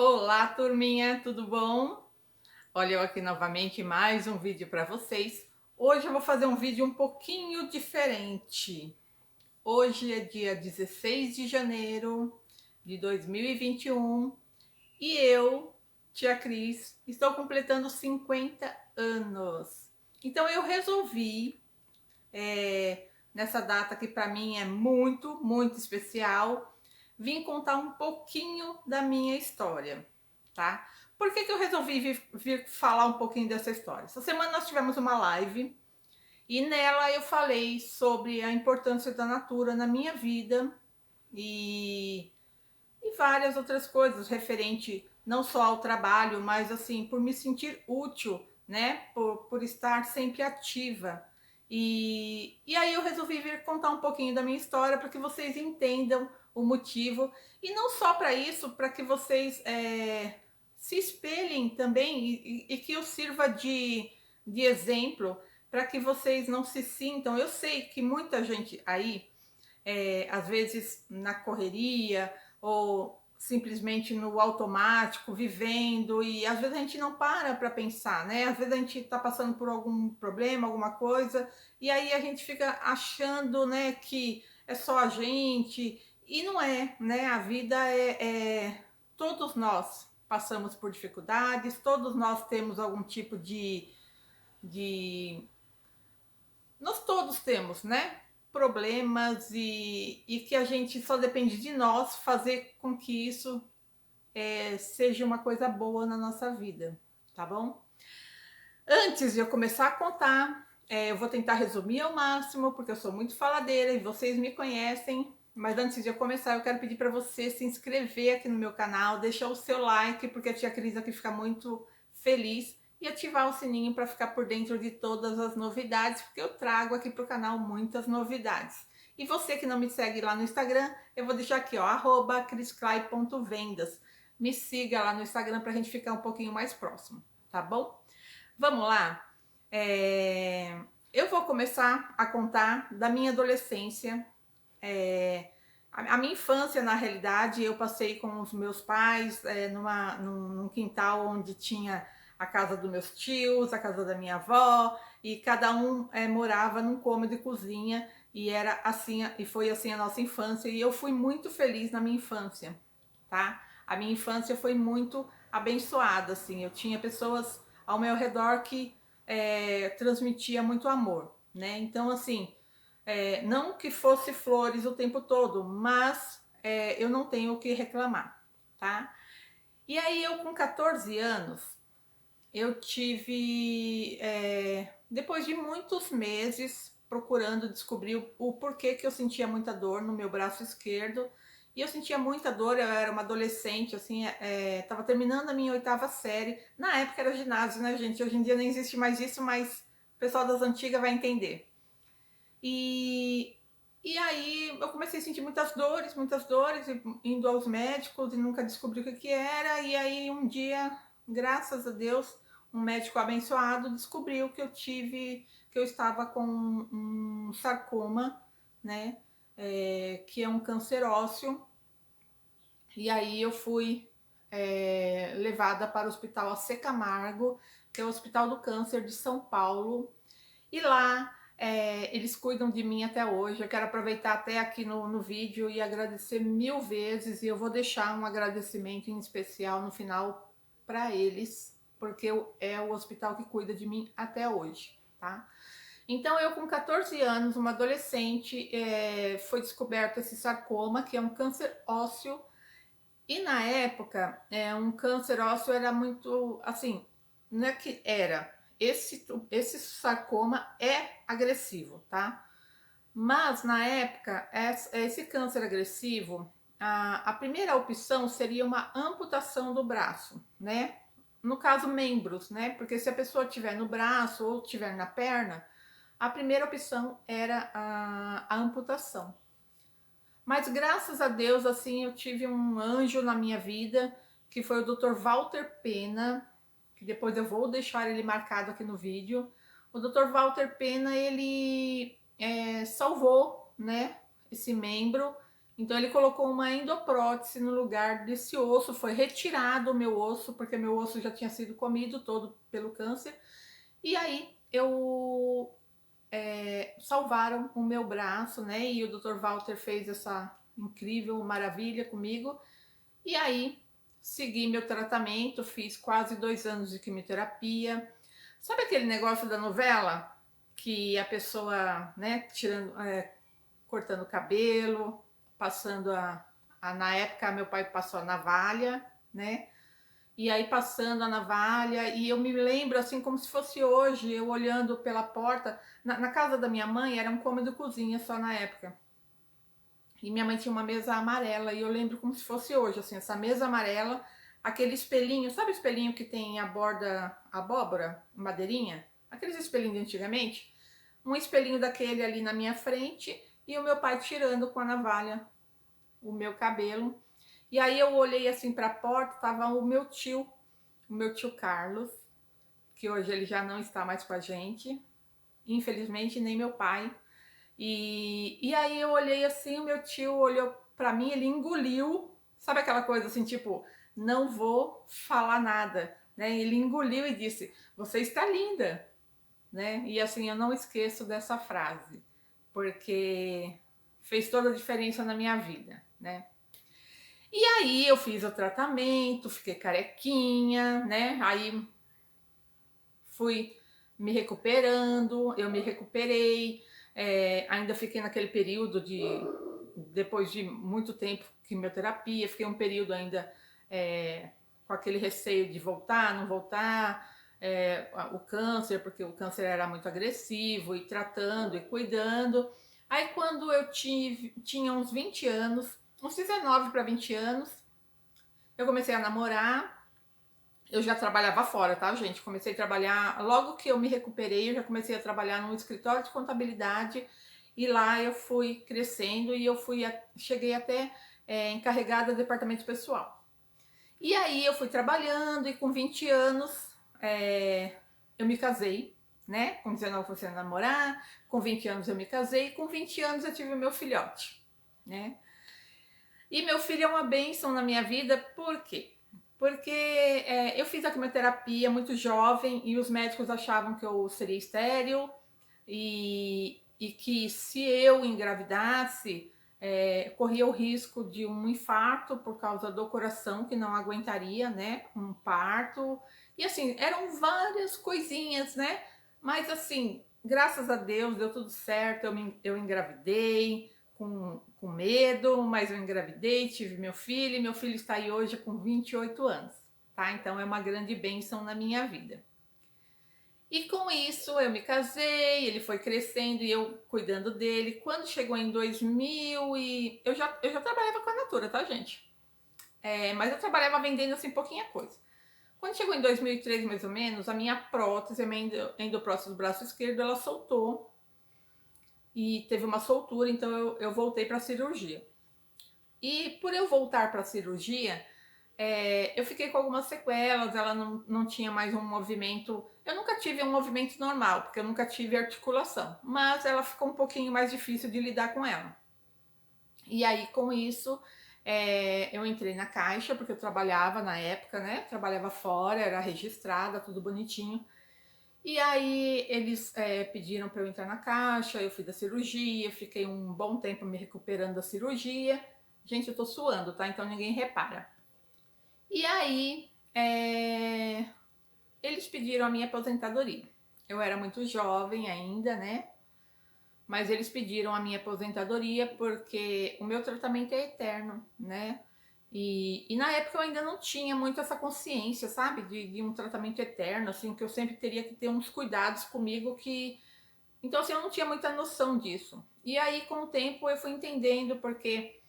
Olá, turminha, tudo bom? Olha, eu aqui novamente mais um vídeo para vocês. Hoje eu vou fazer um vídeo um pouquinho diferente. Hoje é dia 16 de janeiro de 2021 e eu, tia Cris, estou completando 50 anos. Então eu resolvi, nessa data que para mim é muito especial, vim contar um pouquinho da minha história, tá? Por que eu resolvi vir falar um pouquinho dessa história? Essa semana nós tivemos uma live e nela eu falei sobre a importância da natura na minha vida e, e várias outras coisas referente não só ao trabalho, mas assim, por me sentir útil, né? Por estar sempre ativa. E aí eu resolvi vir contar um pouquinho da minha história para que vocês entendam o motivo. E não só para isso, para que vocês se espelhem também e que eu sirva de exemplo para que vocês não se sintam. Eu sei que muita gente aí, às vezes na correria ou simplesmente no automático, vivendo, e às vezes a gente não para pensar, né? Às vezes a gente está passando por algum problema, alguma coisa, e aí a gente fica achando, né, que é só a gente, e não é, né? A vida todos nós passamos por dificuldades, todos nós temos algum tipo de nós todos temos, né? Problemas e que a gente só depende de nós fazer com que isso seja uma coisa boa na nossa vida, tá bom? Antes de eu começar a contar, eu vou tentar resumir ao máximo, porque eu sou muito faladeira e vocês me conhecem. Mas antes de eu começar, eu quero pedir para você se inscrever aqui no meu canal, deixar o seu like, porque a tia Cris aqui fica muito feliz, e ativar o sininho para ficar por dentro de todas as novidades, porque eu trago aqui para o canal muitas novidades. E você que não me segue lá no Instagram, eu vou deixar aqui, ó, @crisclay.vendas. Me siga lá no Instagram para a gente ficar um pouquinho mais próximo, tá bom? Vamos lá? Eu vou começar a contar da minha adolescência. A minha infância, na realidade, eu passei com os meus pais num quintal onde tinha a casa dos meus tios, a casa da minha avó, e cada um morava num cômodo e cozinha, e era assim, e foi assim a nossa infância, e eu fui muito feliz na minha infância, tá? A minha infância foi muito abençoada, assim, eu tinha pessoas ao meu redor que transmitia muito amor, né? Então, assim, não que fosse flores o tempo todo, mas eu não tenho o que reclamar, tá? E aí eu com 14 anos, eu tive, depois de muitos meses procurando descobrir o porquê que eu sentia muita dor no meu braço esquerdo, e eu sentia muita dor, eu era uma adolescente, assim, tava terminando a minha 8ª série, na época era ginásio, né, gente? Hoje em dia não existe mais isso, mas o pessoal das antigas vai entender. E, e aí eu comecei a sentir muitas dores, indo aos médicos e nunca descobri o que era. E aí um dia, graças a Deus, um médico abençoado descobriu que que eu estava com um sarcoma, né? Que é um câncer ósseo. E aí eu fui levada para o Hospital AC Camargo, que é o Hospital do Câncer de São Paulo, e lá eles cuidam de mim até hoje. Eu quero aproveitar até aqui no vídeo e agradecer mil vezes. E eu vou deixar um agradecimento em especial no final para eles, porque é o hospital que cuida de mim até hoje, tá? Então, eu com 14 anos, uma adolescente, foi descoberto esse sarcoma, que é um câncer ósseo. E na época, um câncer ósseo era muito, assim, não é que era, esse sarcoma é agressivo, tá? Mas na época, esse câncer agressivo, a primeira opção seria uma amputação do braço, né? No caso, membros, né? Porque se a pessoa tiver no braço ou tiver na perna, a primeira opção era a amputação. Mas graças a Deus, assim, eu tive um anjo na minha vida, que foi o Dr. Walter Pena, que depois eu vou deixar ele marcado aqui no vídeo. O Dr. Walter Pena, ele salvou, né, esse membro, Então ele colocou uma endoprótese no lugar desse osso, foi retirado o meu osso, porque meu osso já tinha sido comido todo pelo câncer. E aí eu salvaram o meu braço, né? E o Dr. Walter fez essa incrível maravilha comigo. E aí segui meu tratamento, fiz quase 2 anos de quimioterapia. Sabe aquele negócio da novela? Que a pessoa, né, cortando o cabelo, passando na época meu pai passou a navalha, né? E aí passando a navalha, e eu me lembro assim como se fosse hoje, eu olhando pela porta. Na casa da minha mãe era um cômodo cozinha só na época. E minha mãe tinha uma mesa amarela, e eu lembro como se fosse hoje, assim, essa mesa amarela, aquele espelhinho, sabe o espelhinho que tem a borda abóbora, madeirinha? Aqueles espelhinhos de antigamente? Um espelhinho daquele ali na minha frente, e o meu pai tirando com a navalha o meu cabelo. E aí eu olhei assim para a porta, tava o meu tio Carlos, que hoje ele já não está mais com a gente, infelizmente nem meu pai. E aí eu olhei assim, o meu tio olhou para mim, ele engoliu, sabe aquela coisa assim, tipo, não vou falar nada, né? Ele engoliu e disse: "Você está linda", né? E assim, eu não esqueço dessa frase, porque fez toda a diferença na minha vida, né? E aí eu fiz o tratamento, fiquei carequinha, né? Aí fui me recuperando, eu me recuperei, ainda fiquei naquele período depois de muito tempo quimioterapia, fiquei um período ainda com aquele receio de voltar, não voltar, o câncer, porque o câncer era muito agressivo, e tratando e cuidando. Aí quando eu tinha uns 20 anos, uns 19 para 20 anos, eu comecei a namorar. Eu já trabalhava fora, tá, gente? Comecei a trabalhar, logo que eu me recuperei, eu já comecei a trabalhar num escritório de contabilidade, e lá eu fui crescendo e cheguei até encarregada do departamento pessoal. E aí eu fui trabalhando, e com 20 anos eu me casei, né? Com 19 eu comecei a namorar, com 20 anos eu me casei, com 20 anos eu tive o meu filhote, né? E meu filho é uma bênção na minha vida, por quê? Porque eu fiz a quimioterapia muito jovem, e os médicos achavam que eu seria estéril, e que se eu engravidasse, corria o risco de um infarto por causa do coração, que não aguentaria, né, um parto. E assim, eram várias coisinhas, né? Mas assim, graças a Deus deu tudo certo, eu engravidei com medo, mas eu engravidei, tive meu filho está aí hoje com 28 anos, tá? Então é uma grande bênção na minha vida. E com isso eu me casei, ele foi crescendo e eu cuidando dele. Quando chegou em 2000 eu já trabalhava com a Natura, tá, gente? Mas eu trabalhava vendendo assim pouquinha coisa. Quando chegou em 2003, mais ou menos, a minha prótese, a minha endoprótese do braço esquerdo, ela soltou, e teve uma soltura, então eu voltei para a cirurgia. E por eu voltar para a cirurgia, eu fiquei com algumas sequelas, ela não tinha mais um movimento. Eu nunca tive um movimento normal, porque eu nunca tive articulação, mas ela ficou um pouquinho mais difícil de lidar com ela. E aí, com isso, eu entrei na Caixa, porque eu trabalhava na época, né? Trabalhava fora, era registrada, tudo bonitinho. E aí eles pediram para eu entrar na Caixa, eu fiz a cirurgia, fiquei um bom tempo me recuperando da cirurgia. Gente, eu tô suando, tá? Então ninguém repara. E aí eles pediram a minha aposentadoria. Eu era muito jovem ainda, né? Mas eles pediram a minha aposentadoria porque o meu tratamento é eterno, né? E na época eu ainda não tinha muito essa consciência, sabe? De um tratamento eterno, assim, que eu sempre teria que ter uns cuidados comigo que... Então, assim, eu não tinha muita noção disso. E aí, com o tempo, eu fui entendendo, porque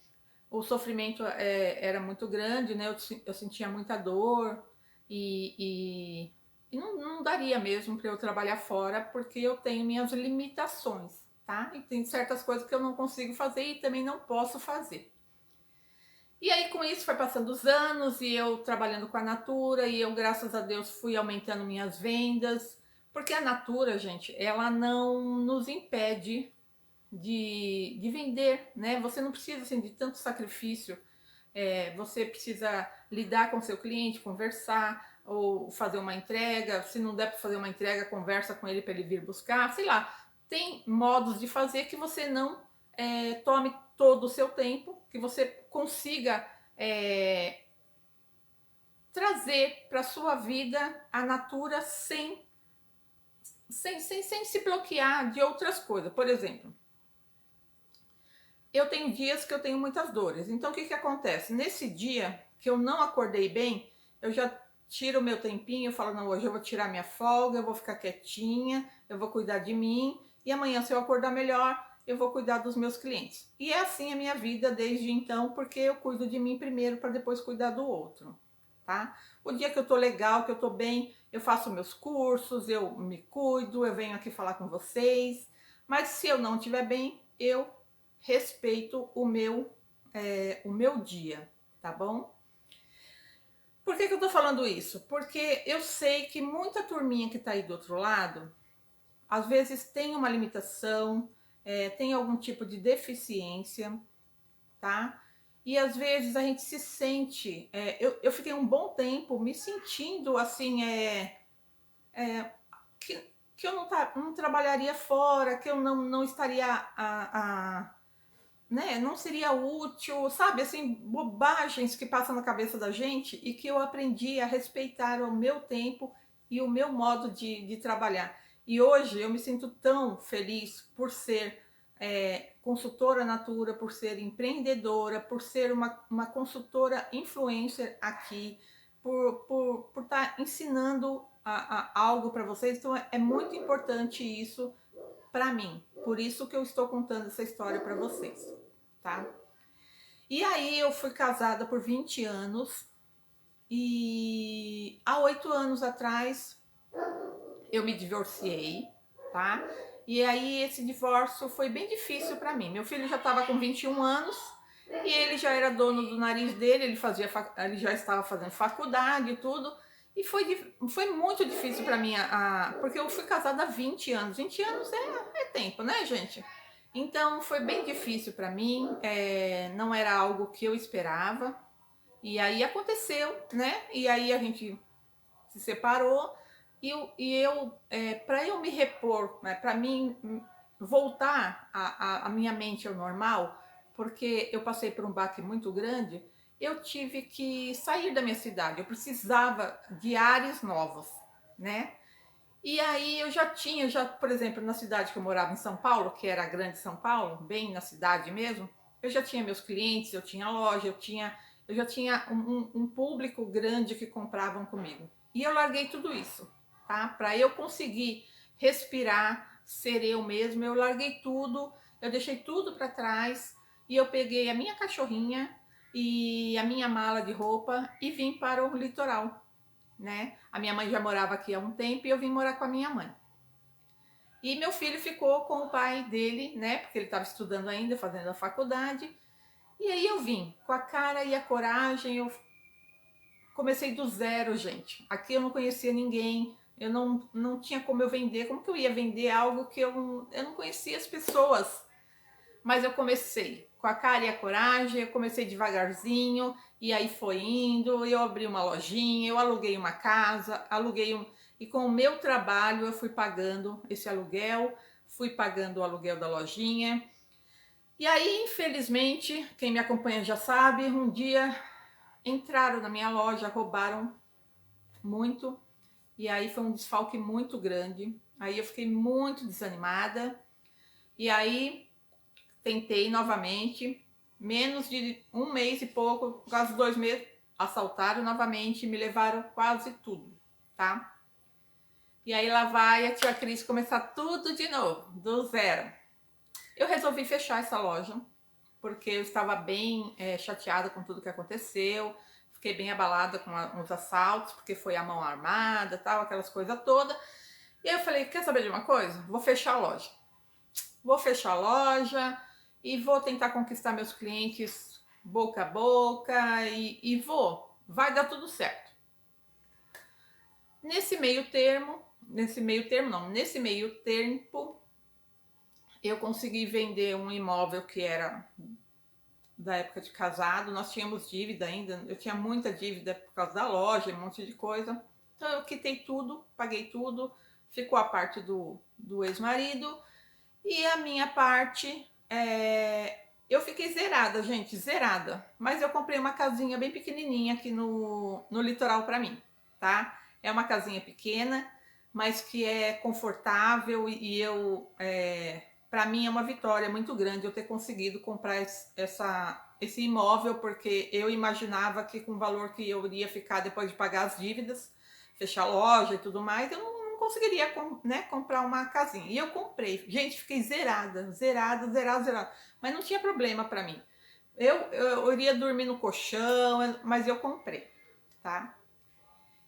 o sofrimento era muito grande, né? Eu sentia muita dor, e não daria mesmo para eu trabalhar fora, porque eu tenho minhas limitações, tá? E tem certas coisas que eu não consigo fazer e também não posso fazer. E aí, com isso, foi passando os anos, e eu trabalhando com a Natura, e eu, graças a Deus, fui aumentando minhas vendas, porque a Natura, gente, ela não nos impede de vender, né? Você não precisa assim, de tanto sacrifício. Você precisa lidar com seu cliente, conversar ou fazer uma entrega. Se não der para fazer uma entrega, conversa com ele para ele vir buscar. Sei lá, tem modos de fazer que você não tome todo o seu tempo, que você consiga trazer para sua vida a natura sem se bloquear de outras coisas. Por exemplo, eu tenho dias que eu tenho muitas dores. Então, o que acontece? Nesse dia que eu não acordei bem, eu já tiro o meu tempinho, eu falo, não, hoje eu vou tirar minha folga, eu vou ficar quietinha, eu vou cuidar de mim, e amanhã, se eu acordar melhor, eu vou cuidar dos meus clientes. E é assim a minha vida desde então, porque eu cuido de mim primeiro para depois cuidar do outro, tá? O dia que eu tô legal, que eu tô bem, eu faço meus cursos, eu me cuido, eu venho aqui falar com vocês. Mas se eu não estiver bem, eu respeito o meu dia, tá bom? Por que eu tô falando isso? Porque eu sei que muita turminha que tá aí do outro lado, às vezes tem uma limitação, tem algum tipo de deficiência, tá? E às vezes a gente se sente. Eu fiquei um bom tempo me sentindo assim, que, que eu não trabalharia fora, que eu não estaria né, não seria útil, sabe, assim, bobagens que passam na cabeça da gente e que eu aprendi a respeitar o meu tempo e o meu modo de trabalhar. E hoje eu me sinto tão feliz por ser consultora Natura, por ser empreendedora, por ser uma consultora influencer aqui, por estar ensinando algo para vocês. Então é muito importante isso para mim. Por isso que eu estou contando essa história para vocês, tá? E aí eu fui casada por 20 anos e há 8 anos atrás eu me divorciei, tá? E aí esse divórcio foi bem difícil para mim. Meu filho já estava com 21 anos e ele já era dono do nariz dele, ele já estava fazendo faculdade e tudo. E foi muito difícil para mim, porque eu fui casada há 20 anos. 20 anos é tempo, né, gente? Então foi bem difícil para mim, não era algo que eu esperava. E aí aconteceu, né? E aí a gente se separou para eu me repor, né, para mim voltar a minha mente ao normal, porque eu passei por um baque muito grande, eu tive que sair da minha cidade, eu precisava de ares novos, né? E aí eu por exemplo, na cidade que eu morava em São Paulo, que era a grande São Paulo, bem na cidade mesmo, eu já tinha meus clientes, eu tinha loja, eu já tinha um público grande que compravam comigo. E eu larguei tudo isso, tá? Para eu conseguir respirar, ser eu mesma, eu larguei tudo, eu deixei tudo para trás e eu peguei a minha cachorrinha e a minha mala de roupa e vim para o litoral, né? A minha mãe já morava aqui há um tempo e eu vim morar com a minha mãe. E meu filho ficou com o pai dele, né? Porque ele estava estudando ainda, fazendo a faculdade. E aí eu vim com a cara e a coragem, eu comecei do zero, gente. Aqui eu não conhecia ninguém, eu não tinha como eu vender. Como que eu ia vender algo que eu não conhecia as pessoas? Mas eu comecei com a cara e a coragem, eu comecei devagarzinho, e aí foi indo, eu abri uma lojinha, eu aluguei uma casa, e com o meu trabalho eu fui pagando esse aluguel, fui pagando o aluguel da lojinha. E aí, infelizmente, quem me acompanha já sabe, um dia entraram na minha loja, roubaram muito, e aí foi um desfalque muito grande. Aí eu fiquei muito desanimada, e aí tentei novamente, menos de um mês e pouco, quase 2 meses, assaltaram novamente e me levaram quase tudo, tá? E aí lá vai a tia Cris começar tudo de novo, do zero. Eu resolvi fechar essa loja, porque eu estava bem chateada com tudo que aconteceu, fiquei bem abalada com os assaltos, porque foi a mão armada, tal, aquelas coisas todas. E aí eu falei, quer saber de uma coisa? Vou fechar a loja. Vou fechar a loja e vou tentar conquistar meus clientes boca a boca e vai dar tudo certo. Nesse meio tempo, eu consegui vender um imóvel que era da época de casado, nós tínhamos dívida ainda, eu tinha muita dívida por causa da loja, um monte de coisa. Então eu quitei tudo, paguei tudo, ficou a parte do ex-marido e a minha parte, eu fiquei zerada, gente, zerada. Mas eu comprei uma casinha bem pequenininha aqui no litoral para mim, tá? É uma casinha pequena, mas que é confortável e eu, para mim é uma vitória muito grande eu ter conseguido comprar esse imóvel, porque eu imaginava que com o valor que eu iria ficar depois de pagar as dívidas, fechar a loja e tudo mais, eu não conseguiria, né, comprar uma casinha. E eu comprei. Gente, fiquei zerada, zerada, zerada, zerada. Mas não tinha problema para mim. Eu iria dormir no colchão, mas eu comprei, tá?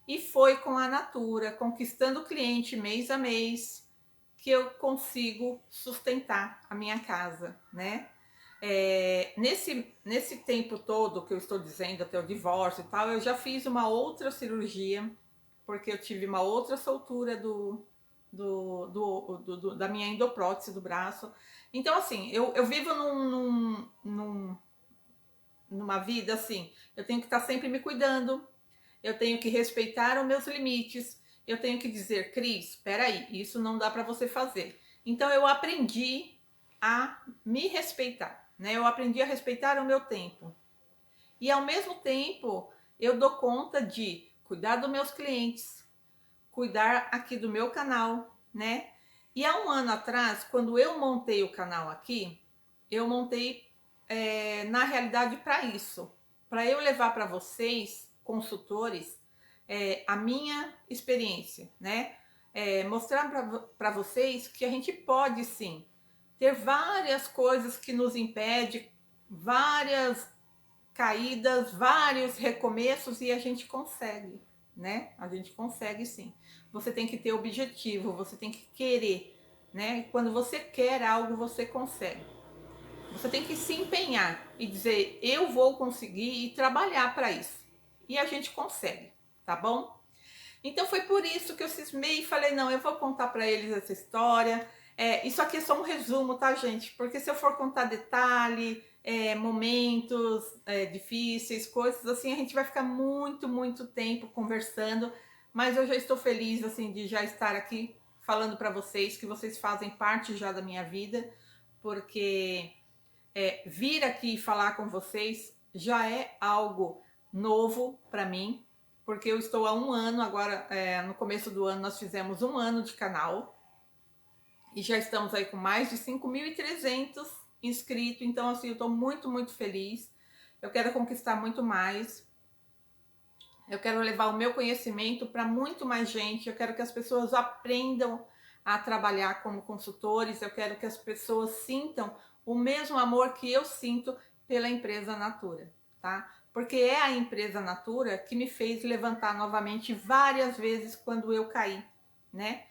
E foi com a Natura, conquistando o cliente mês a mês, que eu consigo sustentar a minha casa, né? Nesse tempo todo que eu estou dizendo, até o divórcio e tal, eu já fiz uma outra cirurgia, porque eu tive uma outra soltura da minha endoprótese do braço. Então, assim, eu vivo numa vida assim, eu tenho que estar sempre me cuidando, eu tenho que respeitar os meus limites, eu tenho que dizer, Cris, espera aí, isso não dá para você fazer. Então eu aprendi a me respeitar, né? Eu aprendi a respeitar o meu tempo. E ao mesmo tempo, eu dou conta de cuidar dos meus clientes, cuidar aqui do meu canal, né? E há um ano atrás, quando eu montei o canal aqui, eu montei na realidade para isso, para eu levar para vocês, consultores, a minha experiência, né? Mostrar para vocês que a gente pode sim ter várias coisas que nos impedem, várias caídas, vários recomeços e a gente consegue, né? A gente consegue sim. Você tem que ter objetivo, você tem que querer, né? Quando você quer algo, você consegue. Você tem que se empenhar e dizer, eu vou conseguir e trabalhar para isso. E a gente consegue, tá bom? Então foi por isso que eu cismei e falei, não, eu vou contar para eles essa história. Isso aqui é só um resumo, tá, gente? Porque se eu for contar detalhe, momentos difíceis, coisas assim, a gente vai ficar muito, muito tempo conversando. Mas eu já estou feliz, assim, de já estar aqui falando para vocês, que vocês fazem parte já da minha vida, porque vir aqui falar com vocês já é algo novo para mim, porque eu estou há um ano, agora no começo do ano nós fizemos um ano de canal e já estamos aí com mais de 5.300 inscritos, então assim, eu estou muito, muito feliz, eu quero conquistar muito mais, eu quero levar o meu conhecimento para muito mais gente, eu quero que as pessoas aprendam a trabalhar como consultores, eu quero que as pessoas sintam o mesmo amor que eu sinto pela empresa Natura, tá? Porque é a empresa Natura que me fez levantar novamente várias vezes quando eu caí, né?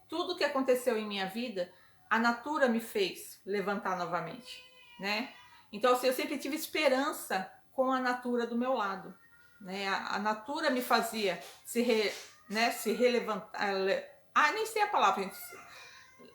Tudo que aconteceu em minha vida, a Natura me fez levantar novamente, né? Então, assim, eu sempre tive esperança com a Natura do meu lado, né? A Natura me fazia se relevantar, nem sei a palavra, gente,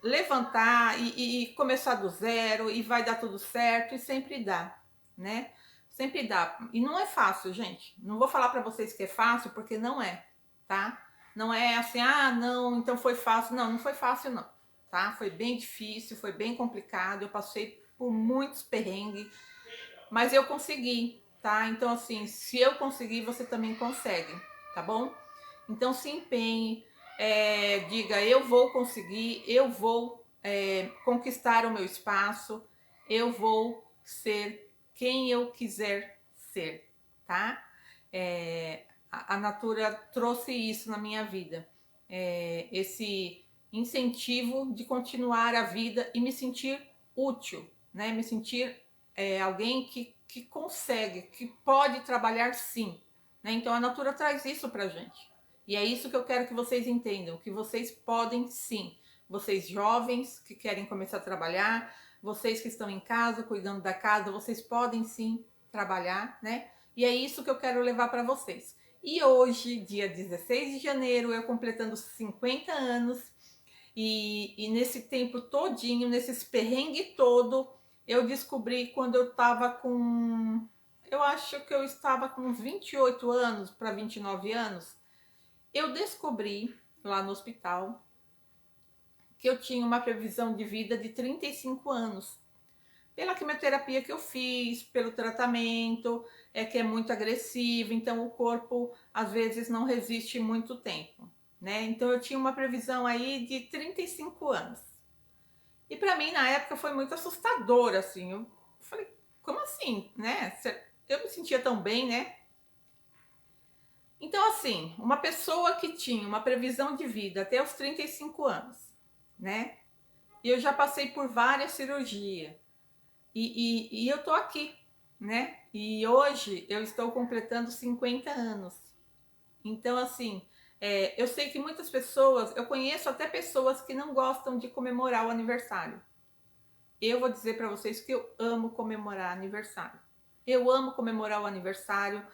levantar e começar do zero e vai dar tudo certo e sempre dá, né? Sempre dá. E não é fácil, gente. Não vou falar para vocês que é fácil, porque não é, tá? Não é assim, não, então foi fácil. Não, não foi fácil não, tá? Foi bem difícil, foi bem complicado. Eu passei por muitos perrengues, mas eu consegui, tá? Então assim, se eu conseguir, você também consegue, tá bom? Então se empenhe, diga, eu vou conseguir, eu vou conquistar o meu espaço, eu vou ser quem eu quiser ser, tá? A Natura trouxe isso na minha vida, esse incentivo de continuar a vida e me sentir útil, né? Me sentir alguém que consegue, que pode trabalhar sim, né? Então a Natura traz isso pra gente. E é isso que eu quero que vocês entendam, que vocês podem sim. Vocês jovens que querem começar a trabalhar, vocês que estão em casa, cuidando da casa, vocês podem sim trabalhar, né? E é isso que eu quero levar para vocês. E hoje, dia 16 de janeiro, eu completando 50 anos, E nesse tempo todinho, nesse perrengue todo, eu descobri quando eu estava com... Eu acho que eu estava com uns 28 anos para 29 anos. Eu descobri lá no hospital que eu tinha uma previsão de vida de 35 anos. Pela quimioterapia que eu fiz, pelo tratamento, que é muito agressivo, então o corpo às vezes não resiste muito tempo, né? Então eu tinha uma previsão aí de 35 anos. E para mim na época foi muito assustador, assim. Eu falei, como assim, né? Eu me sentia tão bem, né? Então assim, uma pessoa que tinha uma previsão de vida até os 35 anos, né? E eu já passei por várias cirurgias. E eu tô aqui, né? E hoje eu estou completando 50 anos. Então, assim, eu sei que muitas pessoas, eu conheço até pessoas que não gostam de comemorar o aniversário. Eu vou dizer para vocês que eu amo comemorar aniversário. Eu amo comemorar o aniversário.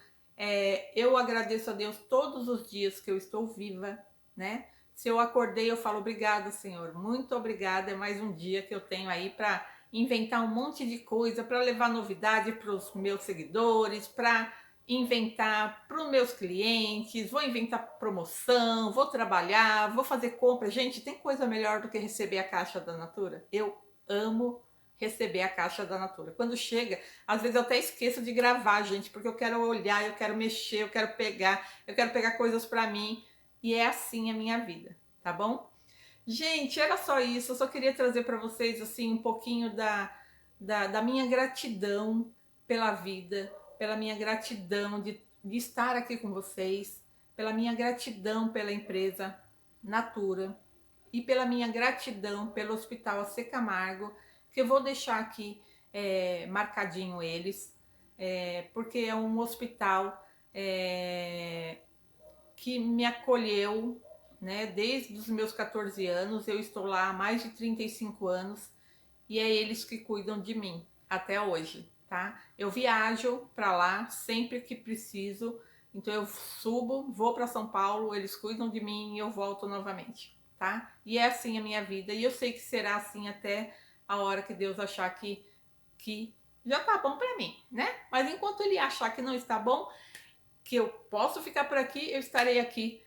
Eu agradeço a Deus todos os dias que eu estou viva, né? Se eu acordei, eu falo obrigada, Senhor. Muito obrigada. É mais um dia que eu tenho aí para inventar um monte de coisa, para levar novidade para os meus seguidores, para inventar para os meus clientes, vou inventar promoção, vou trabalhar, vou fazer compra. Gente, tem coisa melhor do que receber a caixa da Natura? Eu amo receber a caixa da Natura. Quando chega, às vezes eu até esqueço de gravar, gente, porque eu quero olhar, eu quero mexer, eu quero pegar coisas para mim. E é assim a minha vida, tá bom? Gente, era só isso. Eu só queria trazer para vocês assim um pouquinho da minha gratidão pela vida, pela minha gratidão de estar aqui com vocês, pela minha gratidão pela empresa Natura e pela minha gratidão pelo Hospital AC Camargo, que eu vou deixar aqui marcadinho eles, porque é um hospital que me acolheu, né, desde os meus 14 anos. Eu estou lá há mais de 35 anos e é eles que cuidam de mim até hoje, tá? Eu viajo para lá sempre que preciso, então eu subo, vou para São Paulo, eles cuidam de mim e eu volto novamente, tá? E é assim a minha vida e eu sei que será assim até a hora que Deus achar que já tá bom para mim, né? Mas enquanto ele achar que não está bom, que eu posso ficar por aqui, eu estarei aqui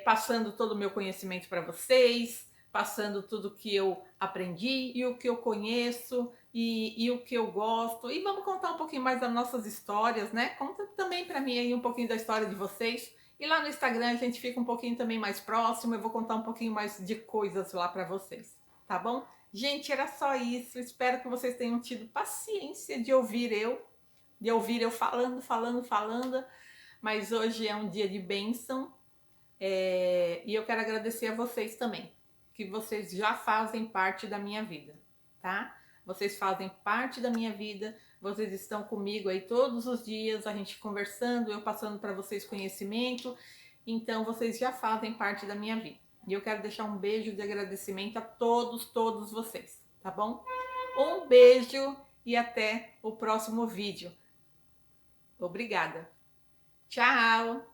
passando todo o meu conhecimento para vocês, passando tudo que eu aprendi e o que eu conheço e o que eu gosto. E vamos contar um pouquinho mais das nossas histórias, né? Conta também para mim aí um pouquinho da história de vocês. E lá no Instagram a gente fica um pouquinho também mais próximo. Eu vou contar um pouquinho mais de coisas lá para vocês, tá bom? Gente, era só isso. Espero que vocês tenham tido paciência de ouvir eu falando. Mas hoje é um dia de bênção. E eu quero agradecer a vocês também, que vocês já fazem parte da minha vida, tá? Vocês fazem parte da minha vida, vocês estão comigo aí todos os dias, a gente conversando, eu passando para vocês conhecimento, então vocês já fazem parte da minha vida. E eu quero deixar um beijo de agradecimento a todos vocês, tá bom? Um beijo e até o próximo vídeo. Obrigada. Tchau!